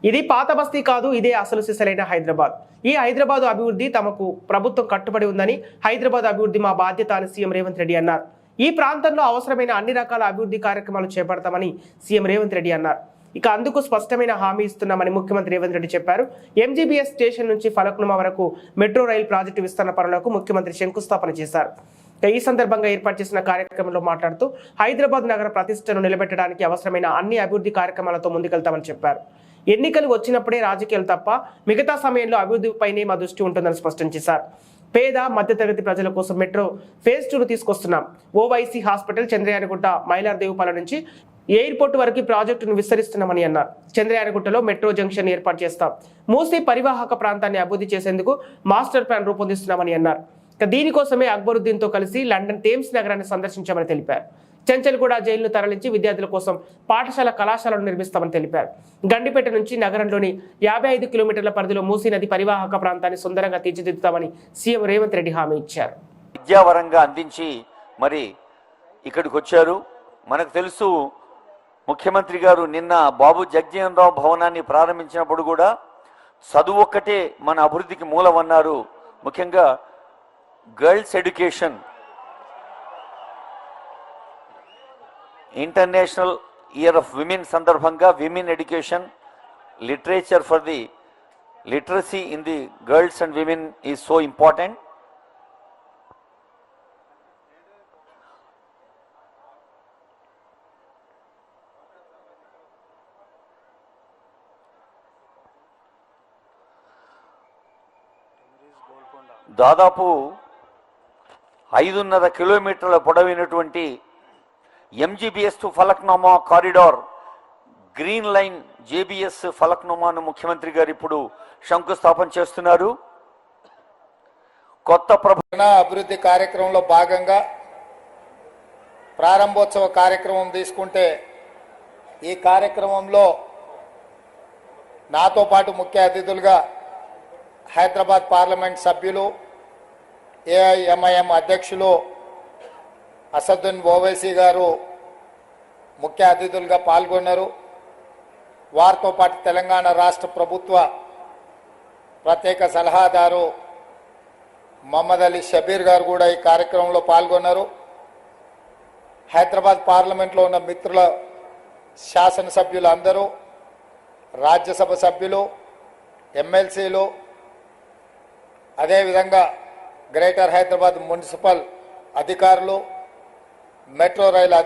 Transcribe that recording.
ఇది పాత బస్తీ కాదు, ఇదే అసలు సిసలైన హైదరాబాద్. ఈ హైదరాబాద్ అభివృద్ధి తమకు ప్రభుత్వం కట్టుబడి ఉందని, హైదరాబాద్ అభివృద్ధి మా బాధ్యత అని సీఎం రేవంత్ రెడ్డి అన్నారు. ఈ ప్రాంతంలో అవసరమైన అన్ని రకాల అభివృద్ధి కార్యక్రమాలు చేపడతామని సీఎం రేవంత్ రెడ్డి అన్నారు. ఇక అందుకు స్పష్టమైన హామీ ఇస్తున్నామని ముఖ్యమంత్రి రేవంత్ రెడ్డి చెప్పారు. ఎంజీబీఎస్ స్టేషన్ నుంచి ఫలక్నుమా వరకు మెట్రో రైలు ప్రాజెక్టు విస్తరణ పనులకు ముఖ్యమంత్రి శంకుస్థాపన చేశారు. ఈ సందర్భంగా ఏర్పాటు చేసిన కార్యక్రమంలో మాట్లాడుతూ హైదరాబాద్ నగర ప్రతిష్టను నిలబెట్టడానికి అవసరమైన అన్ని అభివృద్ధి కార్యక్రమాలతో ముందుకెళ్తామని చెప్పారు. ఎన్నికలు వచ్చినప్పుడే రాజకీయాలు తప్ప మిగతా సమయంలో అభివృద్ధిపైనే మా దృష్టి ఉంటుందని స్పష్టం చేశారు. పేద మధ్యతరగతి ప్రజల కోసం మెట్రో ఫేజ్ 2 తీసుకొస్తున్నాం. ఓవైసీ హాస్పిటల్, చంద్రయానగుట్ట, మైలార్దేవుపాలెం నుంచి ఎయిర్పోర్ట్ వరకు ప్రాజెక్టును విస్తరిస్తున్నామని అన్నారు. చంద్రయానగుట్టలో మెట్రో జంక్షన్ ఏర్పాటు చేస్తాం. మూసీ పరివాహక ప్రాంతాన్ని అభివృద్ధి చేసేందుకు మాస్టర్ ప్లాన్ రూపొందిస్తున్నామని అన్నారు. దీనికోసమే అక్బరుద్దీన్తో కలిసి లండన్ థేమ్స్ నగరాన్ని సందర్శించామని తెలిపారు. చెంచల్గూడ జైలును తరలించి విద్యార్థుల కోసం పాఠశాల, కళాశాలను నిర్మిస్తామని తెలిపారు. గండిపేట నుంచి నగరంలోని 55 కిలోమీటర్ల పరిధిలో మూసీ నది పరివాహక ప్రాంతాన్ని సుందరంగా తీర్చిదిద్దుతామని సీఎం రేవంత్ రెడ్డి హామీ ఇచ్చారు. విద్యావరంగా అందించి మరి ఇక్కడికి వచ్చారు. మనకు తెలుసు, ముఖ్యమంత్రి గారు నిన్న బాబు జగజీవన్ రావు భవనాన్ని ప్రారంభించినప్పుడు కూడా చదువు ఒక్కటే మన అభివృద్ధికి మూలమన్నారు. ముఖ్యంగా girls education, international year of women సందర్భంగా women education, literature for the literacy in the girls and women is so important. దాదాపు 5.5 కిలోమీటర్ల పొడవైనటువంటి MGBS to Falaknuma corridor, green line JBS ఫలక్నుమాను ముఖ్యమంత్రి గారు ఇప్పుడు శంకుస్థాపన చేస్తున్నారు. కొత్త అభివృద్ధి కార్యక్రమంలో భాగంగా ప్రారంభోత్సవ కార్యక్రమం తీసుకుంటే, ఈ కార్యక్రమంలో నాతో పాటు ముఖ్య అతిథులుగా హైదరాబాద్ పార్లమెంట్ సభ్యులు, ఏఐఎంఐఎం అధ్యక్షులు అసదుద్దీన్ ఓవైసీ గారు ముఖ్య అతిథులుగా పాల్గొన్నారు. వారితో పాటు తెలంగాణ రాష్ట్ర ప్రభుత్వ ప్రత్యేక సలహాదారు మహమ్మద్ అలీ షబీర్ గారు కూడా ఈ కార్యక్రమంలో పాల్గొన్నారు. హైదరాబాద్ పార్లమెంట్లో ఉన్న మిత్రుల శాసనసభ్యులు అందరూ, రాజ్యసభ సభ్యులు, ఎమ్మెల్సీలు, అదేవిధంగా గ్రేటర్ హైదరాబాద్ మున్సిపల్ అధికారులు, మెట్రో రైలు అధికారులు